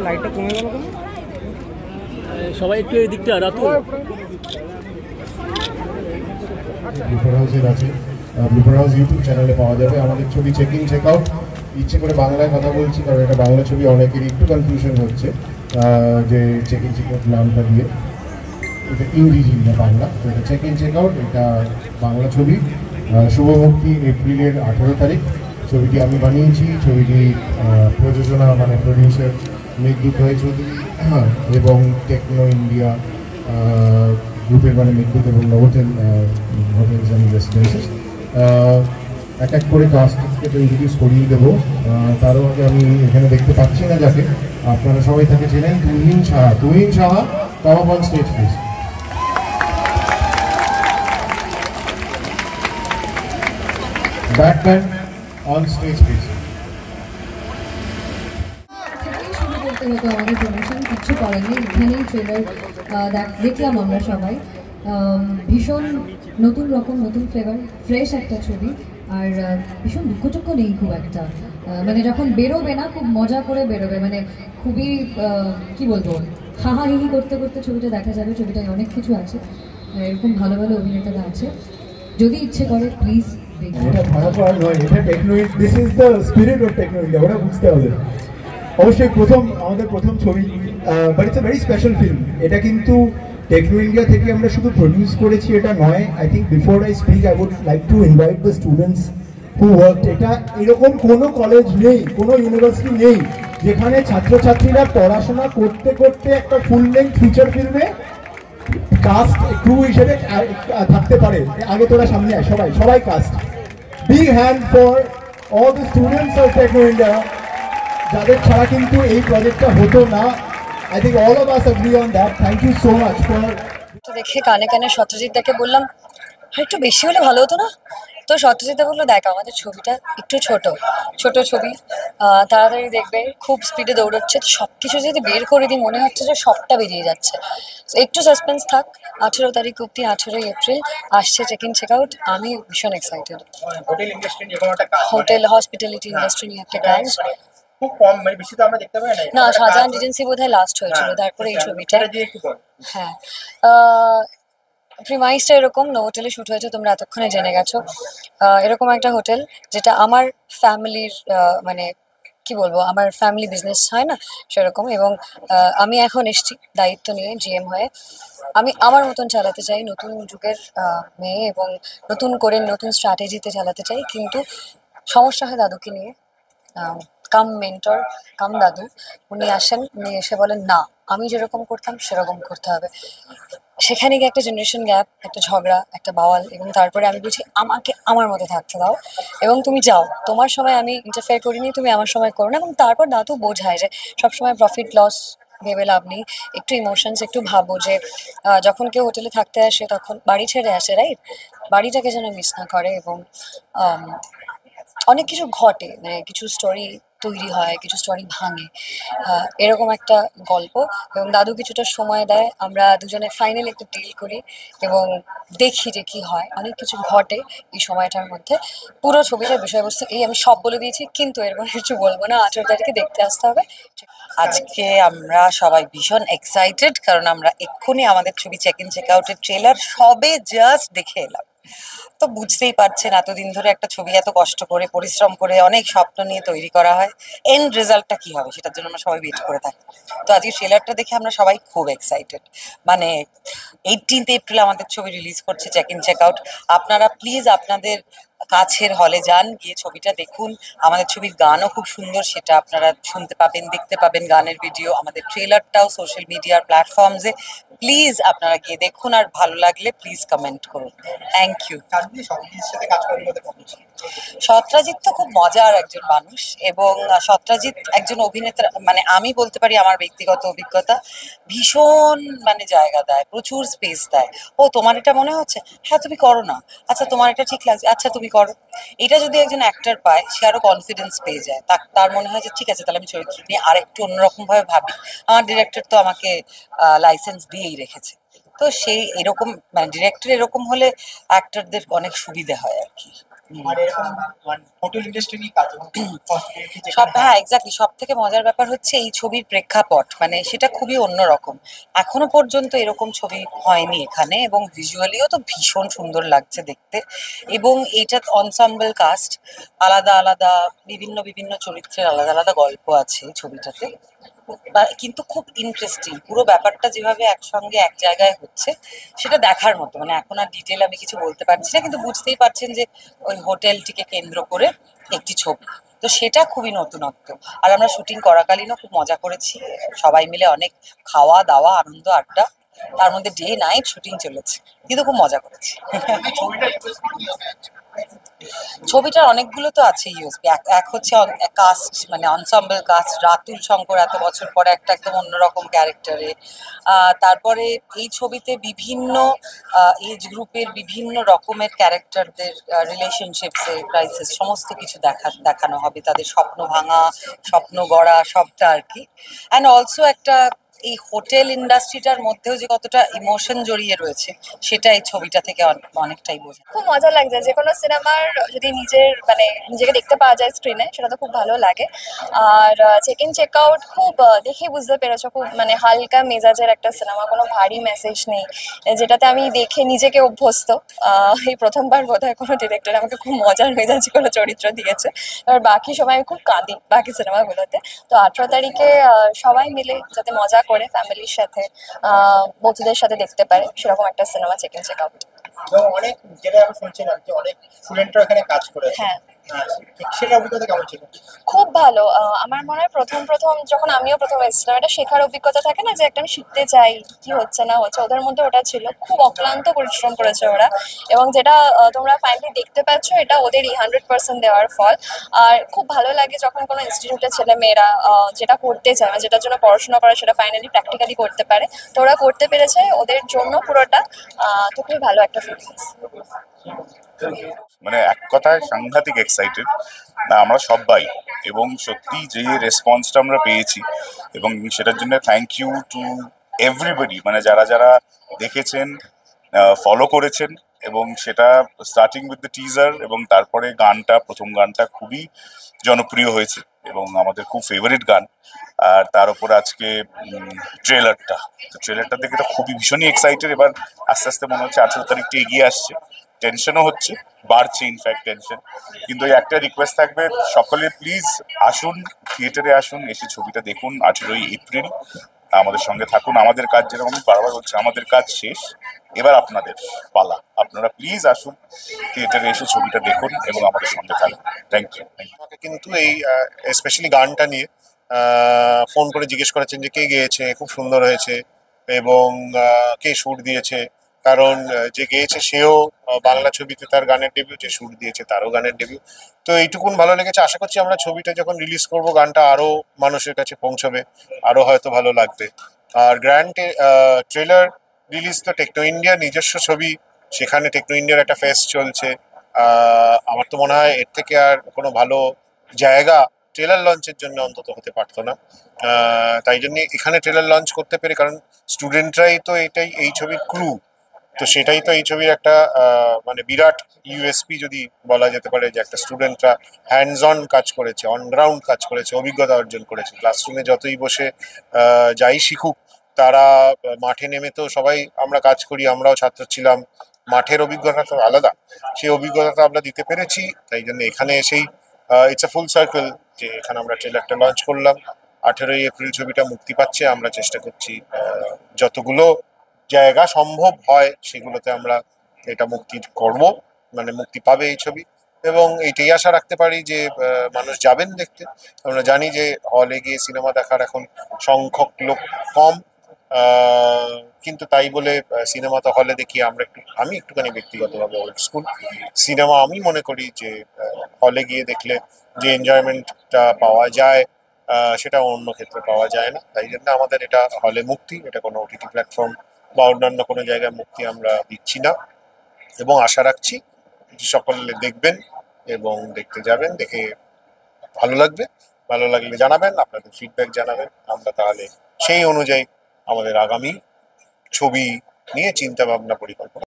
লাইটটা কমে গেল কেন? সবাই একটু এই দিকটা রাখো। ব্লুপার হাউসের আছে, ব্লুপার হাউস ইউটিউব চ্যানেলে পাওয়া যাবে আমাদের ছবি চেক ইন চেক আউট। ইচ্ছে করে বাংলায় কথা বলছি কারণ এটা বাংলা ছবি, অনেকেরই একটু কনফিউশন হচ্ছে যে চেক ইন চেক আউট নামটা দিয়ে, এটা ইংরেজি না বাংলা, তো এটা চেক ইন চেক আউট, এটা বাংলা ছবি। শুভমুক্তি এপ্রিলের 18 তারিখ। ছবিটি আমি বানিয়েছি, ছবিটি প্রযোজনা মানে প্রডিউসার মেঘদূত রায় চৌধুরী এবং টেকনো ইন্ডিয়া গ্রুপের মানে মেঘদূত এবং নভোটেল হোটেলস অ্যান্ড রেসিডেন্সেস। এক এক করে কাস্টকে ইন্ট্রোডিউস করিয়ে দেবো। তারও আগে আমি এখানে দেখতে পাচ্ছি না যাকে, আপনারা সবাই তাকে চেনেন, Tuhin Saha. Tuhin Saha, come up on stage please. Back band on stage please. শুরু করতে হতো আমাদের প্রমোশন, কিচ্ছু করেনি, এখানেই ট্রেলার দেখলাম আমরা সবাই। ভীষণ নতুন রকম, নতুন ফ্লেভার, ফ্রেশ একটা ছবি। আর ভীষণ দুঃখটুক্ষ নেই খুব একটা, মানে যখন বেরোবে না খুব মজা করে বেরোবে, মানে খুবই কি বলবো, হাহাহিহি করতে করতে ছবিটা দেখা যাবে। ছবিটায় অনেক কিছু আছে, এরকম ভালো ভালো অভিনেতারা আছে, যদি ইচ্ছে করে প্লিজ দেখুন। এটা ভাড়া নয়, এটা Techno, this is the spirit of Techno India, ওটা বুঝতে হবে। অবশ্যই আমাদের প্রথম ছবি, but it's a very special film. এটা কিন্তু টেকনো ইন্ডিয়া থেকে আমরা শুধু প্রডিউস করেছি এটা নয়। I think before I speak I would like to invite the students who work. এটা এরকম কোনো কলেজ নেই, কোনো ইউনিভার্সিটি নেই যেখানে ছাত্রছাত্রীরা পড়াশোনা করতে করতে একটা ফুল লেন্থ ফিচার ফিল্মে কাস্ট ক্রু হিসেবে থাকতে পারে। আগে তোরা সামনে আয়, সবাই সবাই cast. Big hand for all the students of Techno India, যাদের ছাড়া কিন্তু এই প্রজেক্টটা হতো না। I think all of us agree on that. Thank you so much for. দেখে কানে কানে সত্যজিৎ দাকে বললাম আর একটু বেশি হলে ভালো হতো না। তো সত্যজিৎ দা বললো, দেখ আমাদের ছবিটা একটু ছোট ছবি, তাড়াতাড়ি দেখবে, খুব স্পিডে দৌড়চ্ছে, তো সব কিছু যদি বের করে দিই মনে হচ্ছে যে সবটা বেরিয়ে যাচ্ছে। একটু সাসপেন্স থাক। 18 তারিখ অব্দি, 18 এপ্রিল আসছে চেক ইন চেক আউট। আমি ভীষণ এক্সাইটেড। হোটেল হসপিটালিটি ইন্ডাস্ট্রি নিয়ে একটা কাজ, খুব কম, মানে বেশি তো আমরা দেখতে পাই না শাহজাহান রিজেন্সি বোধহয় লাস্ট হয়েছিল, তারপরে এই ছবিটা। হ্যাঁ, প্রিমাইসটা এরকম, হোটেলে শ্যুট হয়েছে, তোমরা এতক্ষণে জেনে গেছো। এরকম একটা হোটেল যেটা আমার ফ্যামিলির, মানে কি বলবো, আমার ফ্যামিলি বিজনেস হয় না সেরকম। এবং আমি এখন এসছি দায়িত্ব নিয়ে জিএম হয়ে। আমি আমার মতন চালাতে চাই, নতুন যুগের মেয়ে, এবং নতুন করে নতুন স্ট্র্যাটেজিতে চালাতে চাই। কিন্তু সমস্যা হয় দাদুকে নিয়ে। কাম মেন্টর কাম দাদু, উনি আসেন, উনি এসে বলেন না আমি যেরকম করতাম সেরকম করতে হবে। সেখানে গিয়ে একটা জেনারেশন গ্যাপ, একটা ঝগড়া, একটা বাওয়াল, এবং তারপরে আমি বলছি আমাকে আমার মতো থাকতে দাও এবং তুমি যাও, তোমার সময় আমি ইন্টারফেয়ার করিনি, তুমি আমার সময় করো না। এবং তারপর দাদু বোঝায় যে সবসময় প্রফিট লস ভেবে লাভ নেই, একটু ইমোশনস একটু ভাবো যে যখন কেউ হোটেলে থাকতে আসে তখন বাড়ি ছেড়ে আসে, রাইট? বাড়িটাকে যেন মিস না করে। এবং অনেক কিছু ঘটে, মানে কিছু স্টোরি তৈরি হয়, কিছু স্টোরি ভাঙে, এরকম একটা গল্প। এবং দাদু কিছুটা সময় দেয়, আমরা দুজনে ফাইনালি একটা ডিল করি এবং দেখি যে কি হয়। অনেক কিছু ঘটে এই সময়টার মধ্যে। পুরো ছবিটার বিষয়বস্তু এই, আমি সব বলে দিয়েছি, কিন্তু এরপর কিছু বলবো না। 18 তারিখে দেখতে আসতে হবে। আজকে আমরা সবাই ভীষণ এক্সাইটেড, কারণ আমরা এক্ষুনি আমাদের ছবি চেক ইন চেক আউটের ট্রেলার সবে জাস্ট দেখে এলাম। তো বুঝতেই পারছেন এতদিন ধরে একটা ছবি এত কষ্ট করে পরিশ্রম করে অনেক স্বপ্ন নিয়ে তৈরি করা হয়, এন্ড রেজাল্টটা কি হবে সেটার জন্য আমরা সবাই ওয়েট করে থাকি। তো আজকে ট্রেলারটা দেখে আমরা সবাই খুব এক্সাইটেড। মানে 18 এপ্রিল আমাদের ছবি রিলিজ করছে চেক ইন চেক আউট। আপনারা প্লিজ আপনাদের কাছের হলে যান, গিয়ে ছবিটা দেখুন। আমাদের ছবির গানও খুব সুন্দর, সেটা আপনারা শুনতে পাবেন, দেখতে পাবেন গানের ভিডিও। আমাদের ট্রেলারটাও সোশ্যাল মিডিয়ার প্ল্যাটফর্মসে, প্লিজ আপনারা গিয়ে দেখুন, আর ভালো লাগলে প্লিজ কমেন্ট করুন। Thank you. সত্রাজিৎ তো খুব মজার একজন মানুষ, এবং সত্রাজিৎ একজন অভিনেতা, মানে আমি বলতে পারি আমার ব্যক্তিগত অভিজ্ঞতা, ভীষণ মানে জায়গা দেয়, প্রচুর স্পেস দেয়। ও তোমার এটা মনে হচ্ছে, হ্যাঁ তুমি করো না, আচ্ছা তোমার এটা ঠিক লাগছে, আচ্ছা তুমি করো। এটা যদি একজন অ্যাক্টর পায়, সে আরো কনফিডেন্স পেয়ে যায়, তার মনে হয় যে ঠিক আছে তাহলে আমি চরিত্র নিয়ে আর একটু অন্যরকম ভাবে ভাবি। আমার ডিরেক্টর তো আমাকে লাইসেন্স দিয়েই রেখেছে। তো সেই এরকম মানে ডিরেক্টর এরকম হলে অ্যাক্টরদের অনেক সুবিধা হয় আর কি। আর এরকম হোটেল ইন্ডাস্ট্রি নিয়ে কাজ এবং hospitality সব যেখানে হ্যাঁ এক্স্যাক্টলি, সব থেকে মজার ব্যাপার হচ্ছে এই ছবির প্রেক্ষাপট, মানে সেটা খুবই অন্যরকম। এখনো পর্যন্ত এরকম ছবি হয়নি এখানে, এবং ভিজুয়ালিও তো ভীষণ সুন্দর লাগছে দেখতে। এবং এইটা অনসাম্বল কাস্ট, আলাদা আলাদা বিভিন্ন বিভিন্ন চরিত্রের আলাদা আলাদা গল্প আছে এই ছবিটাতে। কিন্তু খুব ইন্টারেস্টিং পুরো ব্যাপারটা, যেভাবে একসঙ্গে এক জায়গায় হচ্ছে সেটা দেখার মতো। মানে এখন আর ডিটেল আমি কিছু বলতে পারছি না, কিন্তু বুঝতেই পারছেন যে ওই হোটেলটিকে কেন্দ্র করে একটি ছবি, তো সেটা খুবই নতুনত্ব। আর আমরা শুটিং করাকালীনও খুব মজা করেছি, সবাই মিলে অনেক খাওয়া দাওয়া আনন্দ আড্ডা, তার মধ্যে ডে নাইট শুটিং চলেছে, কিন্তু খুব মজা করেছি। ছবিটা USP কি হবে? ছবিটার অনেকগুলো তো আছে ইউএসপি। এক হচ্ছে কাস্ট, মানে অনসাম্বল কাস্ট, রাতুল শঙ্কর এত বছর পরে একটা একদম অন্যরকম ক্যারেক্টারে। তারপরে এই ছবিতে বিভিন্ন এজ গ্রুপের বিভিন্ন রকমের ক্যারেক্টারদের রিলেশনশিপসে ক্রাইসিস সমস্ত কিছু দেখানো হবে, তাদের স্বপ্ন ভাঙা, স্বপ্ন গড়া, সবটা আর কি। অ্যান্ড অলসো একটা এই হোটেল ইন্ডাস্ট্রিটার মধ্যেও যে কতটা ইমোশন জড়িয়ে রয়েছে সেটা এই ছবিটা থেকে অনেকটাই বোঝা। খুব মজা লাগছে, যে কোনো সিনেমার যদি নিজেকে দেখতে পাওয়া যায় স্ক্রিনে, সেটা তো খুব ভালো লাগে। আর চেক ইন চেক আউট খুব দেখেই বুঝতে পেরেছো, খুব মানে হালকা মেজাজের একটা সিনেমা, কোনো ভারী মেসেজ নেই, যেটাতে আমি দেখে নিজেকে অভ্যস্ত। এই প্রথমবার বোধহয় কোনো ডিরেক্টর আমাকে খুব মজার মেজাজে কোনো চরিত্র দিয়েছে। আর বাকি সময় আমি খুব কাঁদি বাকি সিনেমাগুলোতে। তো 18 তারিখে সবাই মিলে যাতে মজা করে ফ্যামিলির সাথে, বন্ধুদের সাথে দেখতে পারে, সেরকম একটা cinema check in check out. এবং অনেক যেটা আমি শুনছিলাম যে অনেক স্টুডেন্টরা এখানে কাজ করেছে। হ্যাঁ, সেটা অভিজ্ঞতা কেমন ছিল? খুব ভালো। আমার মনে হয় প্রথম যখন আমিও প্রথম এসেছিলাম, একটা শেখার অভিজ্ঞতা থাকে না, যে একটা আমি শিখতে চাই কি হচ্ছে না হচ্ছে, ওদের মধ্যে ওটা ছিল। খুব অক্লান্ত পরিশ্রম করেছে ওরা, এবং যেটা তোমরা ফাইনালি দেখতে পাচ্ছ, এটা ওদেরই 100% দেওয়ার ফল। আর খুব ভালো লাগে যখন কোনো ইনস্টিটিউটের ছেলে মেয়েরা যেটা করতে চায়, মানে যেটার জন্য পড়াশোনা করে, সেটা ফাইনালি প্র্যাকটিক্যালি করতে পারে। তো ওরা করতে পেরেছে, ওদের জন্য পুরোটা। তো খুবই ভালো একটা ফিলিংস। মানে এক কথায় সাংঘাতিক এক্সাইটেড না আমরা সবাই, এবং সত্যি যে রেসপন্সটা আমরা পেয়েছি, এবং সেটার জন্য থ্যাংক ইউ টু এভরিবডি, মানে যারা যারা দেখেছেন, ফলো করেছেন, এবং সেটা স্টার্টিং উইথ দ্য টিজার, এবং তারপরে গানটা, প্রথম গানটা খুবই জনপ্রিয় হয়েছে এবং আমাদের খুব ফেভারিট গান। আর তার উপর আজকে ট্রেলারটা দেখে তো খুবই ভীষণই এক্সাইটেড। এবার আস্তে আস্তে মনে হচ্ছে 18 তারিখটা এগিয়ে আসছে, টেনশনও হচ্ছে, বাড়ছে ইনফ্যাক্ট টেনশন। কিন্তু ওই একটা রিকোয়েস্ট থাকবে, সকলে প্লিজ আসুন, থিয়েটারে আসুন, এসে ছবিটা দেখুন। 18ই এপ্রিল আমাদের সঙ্গে থাকুন। আমাদের কাজ, যেরকম আমি বারবার বলছি, আমাদের কাজ শেষ, এবার আপনাদের পালা। আপনারা প্লিজ আসুন, থিয়েটারে এসে ছবিটা দেখুন এবং আমাদের সঙ্গে থাকুন। Thank you. আমাকে কিন্তু এই স্পেশালি গানটা নিয়ে ফোন করে জিজ্ঞেস করেছেন যে কে গেয়েছে, খুব সুন্দর হয়েছে, এবং কে সুর দিয়েছে। কারণ যে গেয়েছে সেও বাংলা ছবিতে তার গানের ডেবিউ, যে সুর দিয়েছে তারও গানের ডেবিউ। তো এইটুকুন ভালো লেগেছে। আশা করছি আমরা ছবিটা যখন রিলিজ করব, গানটা আরো মানুষের কাছে পৌঁছবে, আরো হয়তো ভালো লাগবে। আর গ্র্যান্ড ট্রেলার রিলিজ তো টেকনো ইন্ডিয়া নিজস্ব ছবি, সেখানে টেকনো ইন্ডিয়ার একটা ফেস্ট চলছে। আমার তো মনে হয় এর থেকে আর কোনো ভালো জায়গা ট্রেলার লঞ্চের জন্য অন্তত হতে পারতো না। তাই জন্য এখানে ট্রেলার লঞ্চ করতে পেরে, কারণ স্টুডেন্টরাই তো এই ছবির ক্রু, তো সেটাই তো এই ছবির একটা মানে বিরাট ইউএসপি যদি বলা যেতে পারে, যে একটা স্টুডেন্টরা হ্যান্ডস অন কাজ করেছে, অনগ্রাউন্ড কাজ করেছে, অভিজ্ঞতা অর্জন করেছে। ক্লাসরুমে যতই বসে যাই শিখুক, তারা মাঠে নেমে তো সবাই আমরা কাজ করি, আমরাও ছাত্র ছিলাম, মাঠের অভিজ্ঞতা তো আলাদা, সেই অভিজ্ঞতাটা আমরা দিতে পেরেছি। তাই জন্য এখানে এসেই ইটস আ ফুল সার্কেল, যে এখানে আমরা ট্রেলারটা লঞ্চ করলাম। 18ই এপ্রিল ছবিটা মুক্তি পাচ্ছে। আমরা চেষ্টা করছি যতগুলো জায়গা সম্ভব হয় সেগুলোতে আমরা এটা মুক্তি করব, মানে মুক্তি পাবে এই ছবি। এবং এইটাই আশা রাখতে পারি যে মানুষ যাবেন দেখতে। আমরা জানি যে হলে গিয়ে সিনেমা দেখার এখন সংখ্যক লোক কম, কিন্তু তাই বলে সিনেমা তো হলে দেখি আমরা আমি একটুখানি ব্যক্তিগতভাবে ওল্ড স্কুল। সিনেমা আমি মনে করি যে হলে গিয়ে দেখলে যে এনজয়মেন্টটা পাওয়া যায়, সেটা অন্য ক্ষেত্রে পাওয়া যায় না। তাই জন্য আমাদের এটা হলে মুক্তি, এটা কোনো ওটিটি প্ল্যাটফর্ম বা অন্যান্য কোনো জায়গায় মুক্তি আমরা দিচ্ছি না। এবং আশা রাখছি সকলে দেখবেন এবং দেখতে যাবেন, দেখে ভালো লাগবে। ভালো লাগলে জানাবেন, আপনাদের ফিডব্যাক জানাবেন। আমরা তাহলে সেই অনুযায়ী আমাদের আগামী ছবি নিয়ে চিন্তা ভাবনা, পরিকল্পনা